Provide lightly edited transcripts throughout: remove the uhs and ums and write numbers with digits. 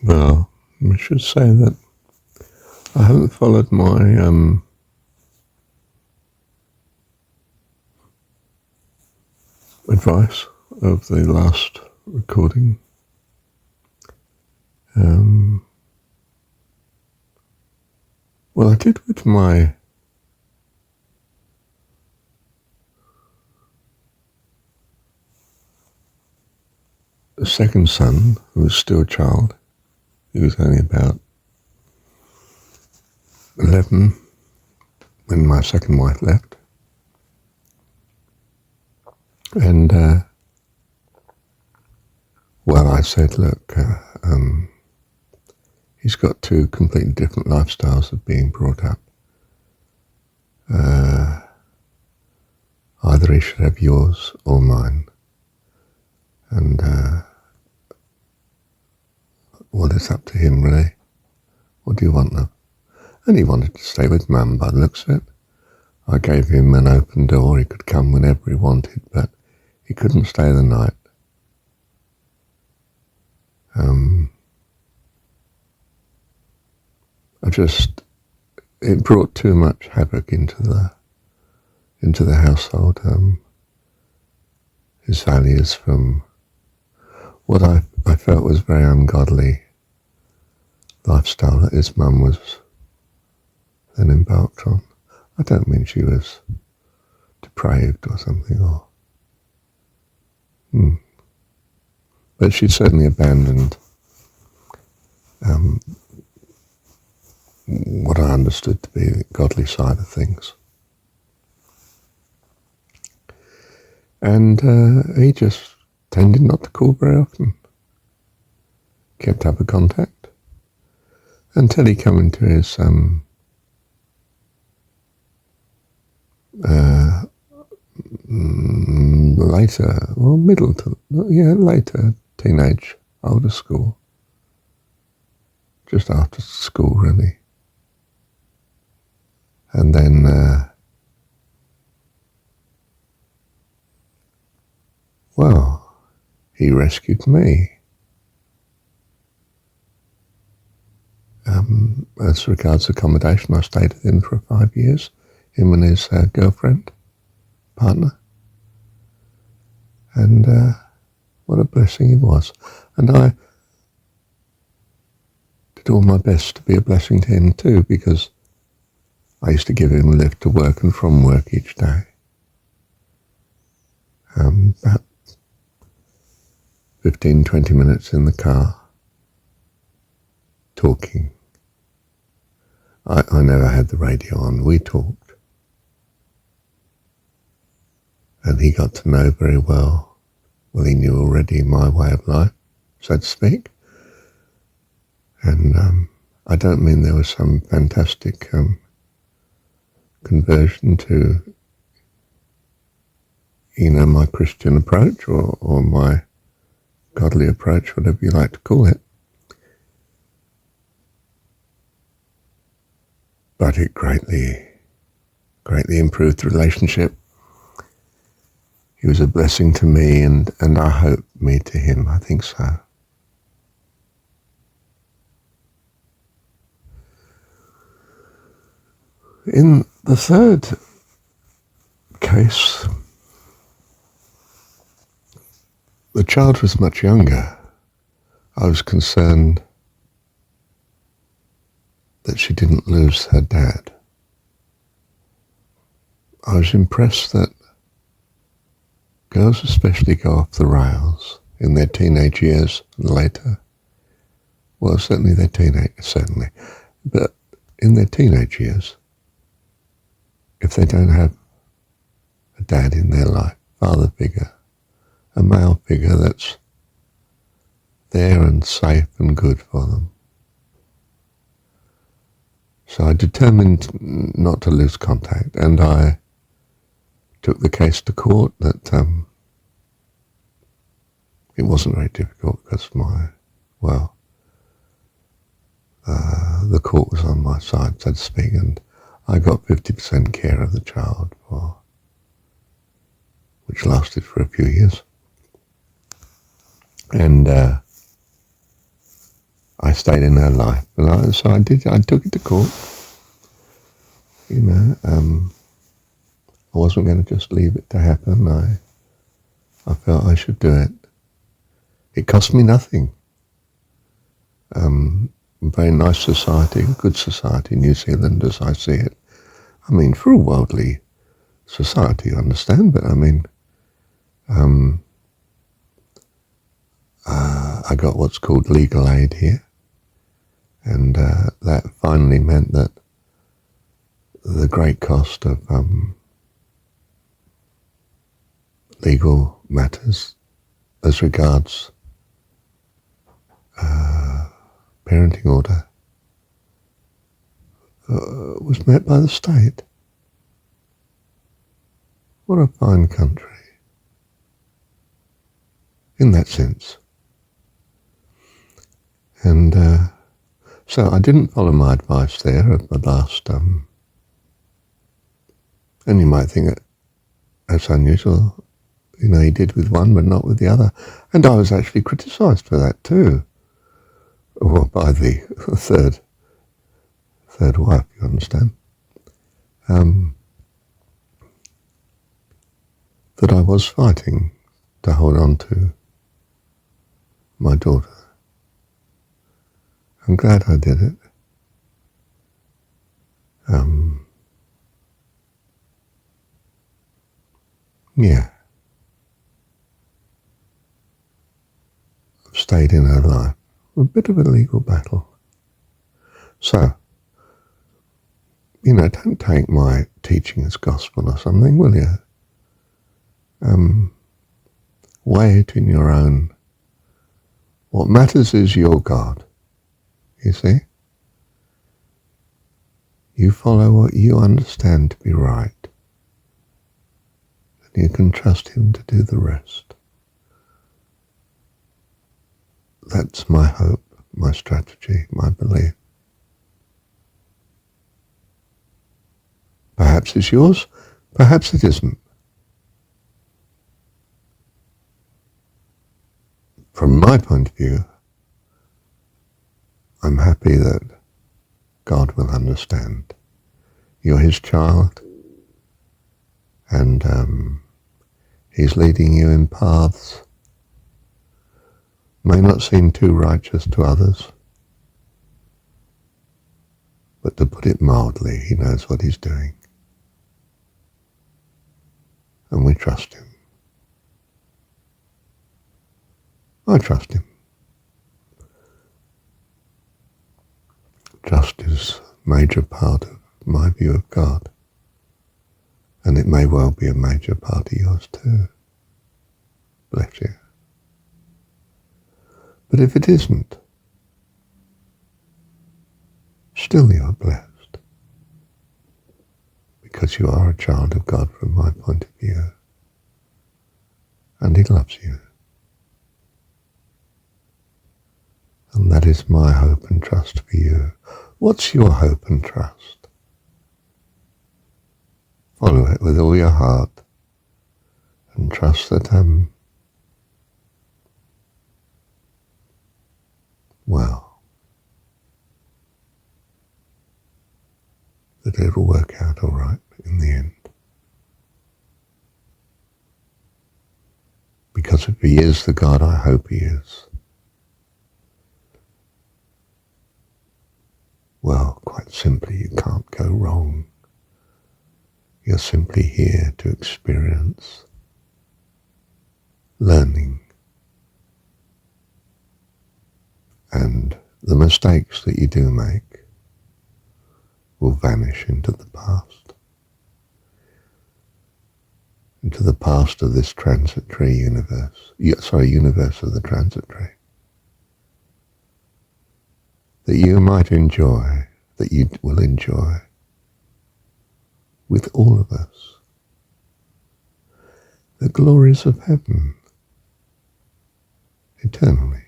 Well, I should say that I haven't followed my advice of the last recording. Well, I did with my second son, who was still a child. He was only about 11 when my second wife left. And, well, I said, look, he's got two completely different lifestyles of being brought up. Either he should have yours or mine. And, well, it's up to him, really. What do you want, love? And he wanted to stay with Mum by the looks of it. I gave him an open door. He could come whenever he wanted, but he couldn't stay the night. It brought too much havoc into the household. His values from what I felt was very ungodly lifestyle that his mum was then embarked on. I don't mean she was depraved or something, but she certainly abandoned what I understood to be the godly side of things. And he just tended not to call very often. Kept up a contact until he came into his later teenage, older school. Just after school, really. And then he rescued me. As regards accommodation, I stayed with him for 5 years, him and his girlfriend, partner. And what a blessing he was. And I did all my best to be a blessing to him too, because I used to give him a lift to work and from work each day. About 15, 20 minutes in the car, talking. I never had the radio on. We talked. And he got to know very well, he knew already my way of life, so to speak. And I don't mean there was some fantastic conversion to, my Christian approach or my godly approach, whatever you like to call it. But it greatly improved the relationship. He was a blessing to me, and I hope me to him. I think so. In the third case, the child was much younger. I was concerned that she didn't lose her dad. I was impressed that girls especially go off the rails in their teenage years and later. Well, certainly but in their teenage years, if they don't have a dad in their life, father figure, a male figure that's there and safe and good for them. So I determined not to lose contact, and I took the case to court. That it wasn't very difficult because the court was on my side, so to speak, and I got 50% care of the child, which lasted for a few years. And I stayed in her life. And so I did. I took it to court. You know, I wasn't going to just leave it to happen. I felt I should do it. It cost me nothing. Very nice society, good society, New Zealand as I see it. I mean, for a worldly society, I understand, but I mean, I got what's called legal aid here, and that finally meant that the great cost of legal matters as regards parenting order was met by the state. What a fine country in that sense. And so I didn't follow my advice there at the last, and you might think that's unusual. You know, he did with one but not with the other. And I was actually criticised for that too. Well, by the third wife, you understand. That I was fighting to hold on to my daughter. I'm glad I did it. Yeah. I've stayed in her life. A bit of a legal battle. So, you know, don't take my teaching as gospel or something, will you? Weigh it in your own. What matters is your God, you see? You follow what you understand to be right, and you can trust him to do the rest. That's my hope, my strategy, my belief. Perhaps it's yours, perhaps it isn't. From my point of view, I'm happy that God will understand. You're his child, and he's leading you in paths may not seem too righteous to others, but to put it mildly, he knows what he's doing. And we trust him. I trust him. Trust is a major part of my view of God, and it may well be a major part of yours too. Bless you. But if it isn't, still you are blessed, because you are a child of God from my point of view, and he loves you. And that is my hope and trust for you. What's your hope and trust? Follow it with all your heart and trust that, that it'll work out all right in the end. Because if he is the God I hope he is, well, quite simply, you can't go wrong. You're simply here to experience learning, and the mistakes that you do make will vanish into the past, into the past of this transitory universe, universe of the transitory, that you might enjoy, that you will enjoy with all of us, the glories of heaven, eternally,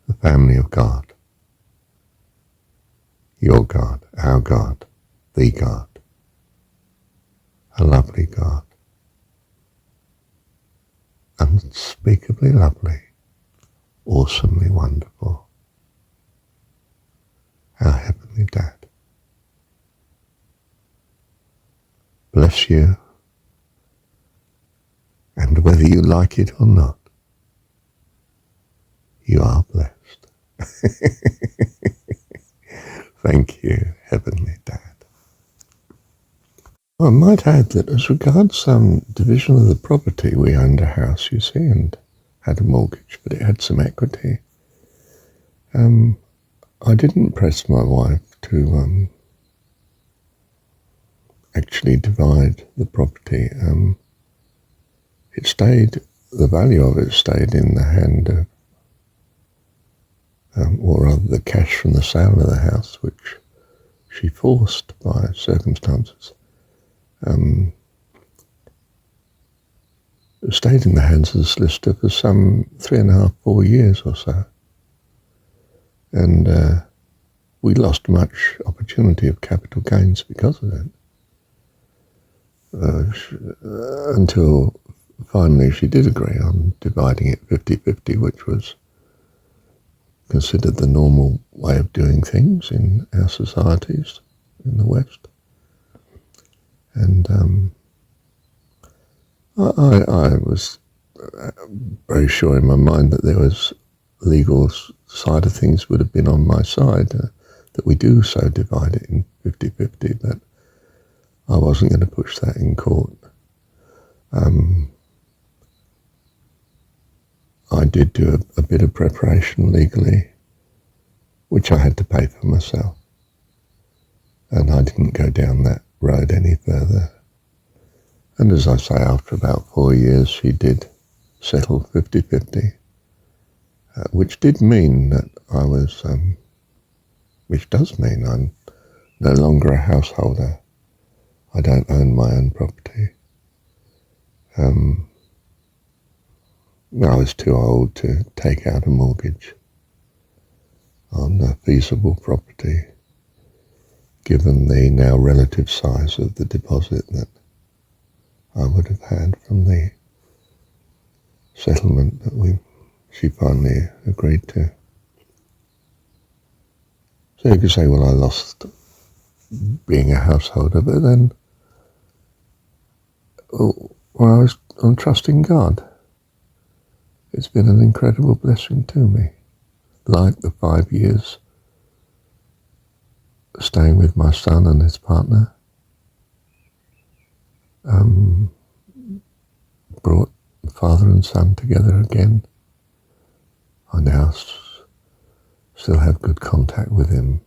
the family of God, your God, our God, the God, a lovely God, unspeakably lovely, awesomely wonderful. Our Heavenly Dad. Bless you, and whether you like it or not, you are blessed. Thank you, Heavenly Dad. I might add that as regards some division of the property, we owned a house, you see, and had a mortgage, but it had some equity. I didn't press my wife to actually divide the property. The value of it stayed in the hand of, or rather the cash from the sale of the house, which she forced by circumstances. Stayed in the hands of the solicitor for some 3.5, 4 years or so. And we lost much opportunity of capital gains because of it. Until finally she did agree on dividing it 50-50, which was considered the normal way of doing things in our societies in the West. And I was very sure in my mind that there was legal side of things would have been on my side, that we do so divide it in 50-50, but I wasn't going to push that in court. I did do a bit of preparation legally, which I had to pay for myself, and I didn't go down that road any further. And as I say, after about 4 years, she did settle 50-50, which did mean that I was, which does mean I'm no longer a householder. I don't own my own property. I was too old to take out a mortgage on a feasible property, given the now relative size of the deposit that I would have had from the settlement that she finally agreed to. So you could say, well, I lost being a householder, but then, I'm trusting God. It's been an incredible blessing to me. Like the 5 years staying with my son and his partner, brought father and son together again. I now still have good contact with him.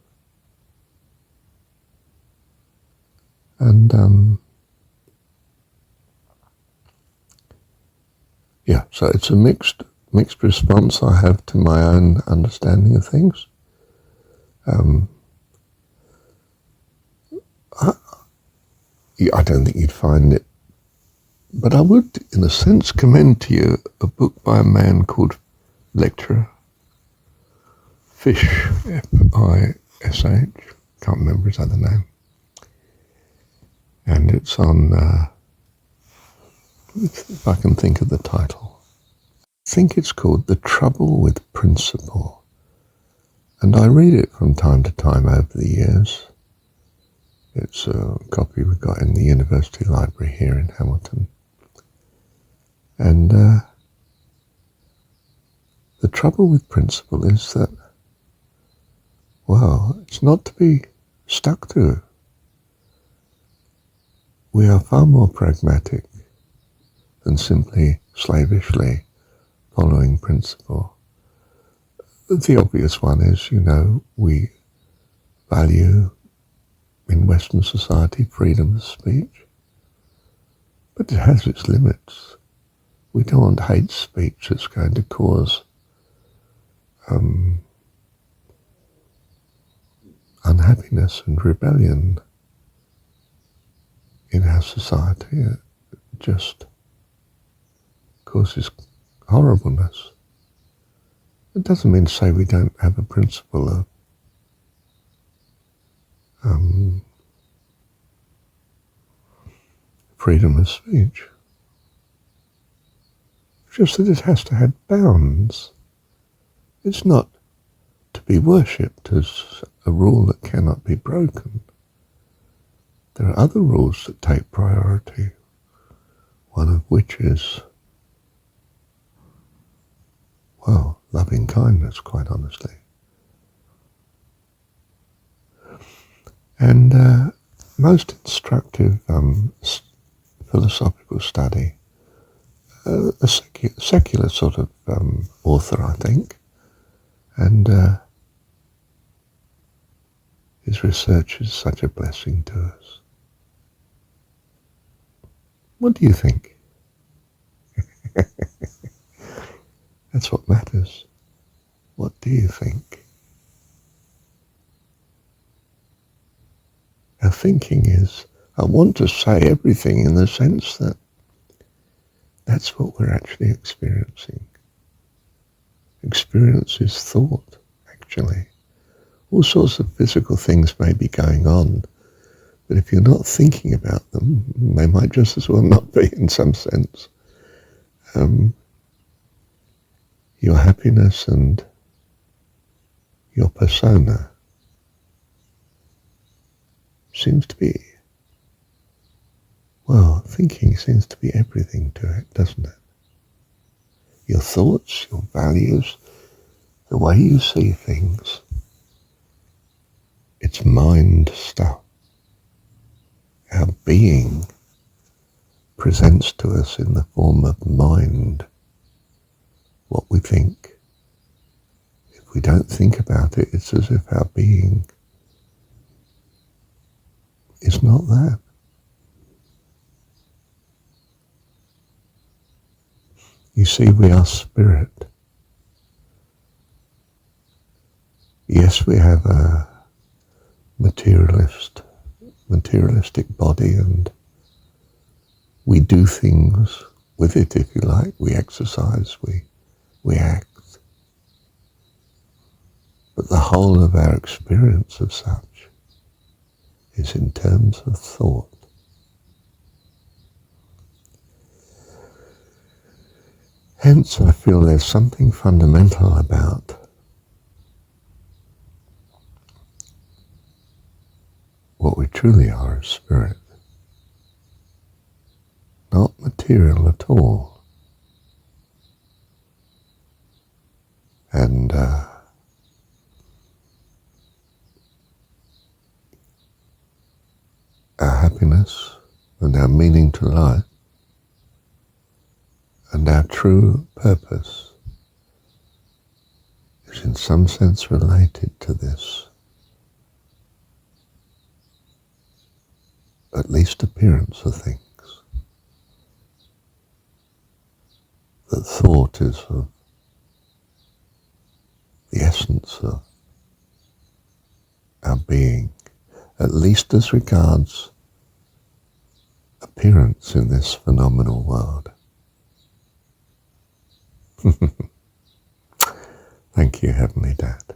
And so it's a mixed response I have to my own understanding of things. I don't think you'd find it, but I would, in a sense, commend to you a book by a man called Lecturer Fish, Fish, can't remember his other name. And it's on, if I can think of the title, I think it's called The Trouble with Principle. And I read it from time to time over the years. It's a copy we got in the University Library here in Hamilton. And the trouble with principle is that, it's not to be stuck to. We are far more pragmatic than simply slavishly following principle. The obvious one is, we value in Western society freedom of speech, but it has its limits. We don't want hate speech that's going to cause unhappiness and rebellion in our society. It just causes horribleness. It doesn't mean to say we don't have a principle of freedom of speech. Just that it has to have bounds. It's not to be worshipped as a rule that cannot be broken. There are other rules that take priority, one of which is, well, loving kindness, quite honestly. And most instructive philosophical study, a secular sort of author, I think, and his research is such a blessing to us. What do you think? That's what matters. What do you think? Our thinking is, I want to say everything in the sense that that's what we're actually experiencing. Experience is thought, actually. All sorts of physical things may be going on, but if you're not thinking about them, they might just as well not be in some sense. Your happiness and your persona seems to be, well, thinking seems to be everything to it, doesn't it? Your thoughts, your values, the way you see things, it's mind stuff. Our being presents to us in the form of mind what we think. If we don't think about it, it's as if our being is not that. You see, we are spirit. Yes, we have a materialistic body, and we do things with it, if you like. We exercise, we act. But the whole of our experience of such is in terms of thought. Hence, I feel there's something fundamental about what we truly are as spirit. Not material at all. And our happiness and our meaning to life and our true purpose is in some sense related to this, at least appearance of things. That thought is of the essence of our being, at least as regards appearance in this phenomenal world. Thank you, Heavenly Dad.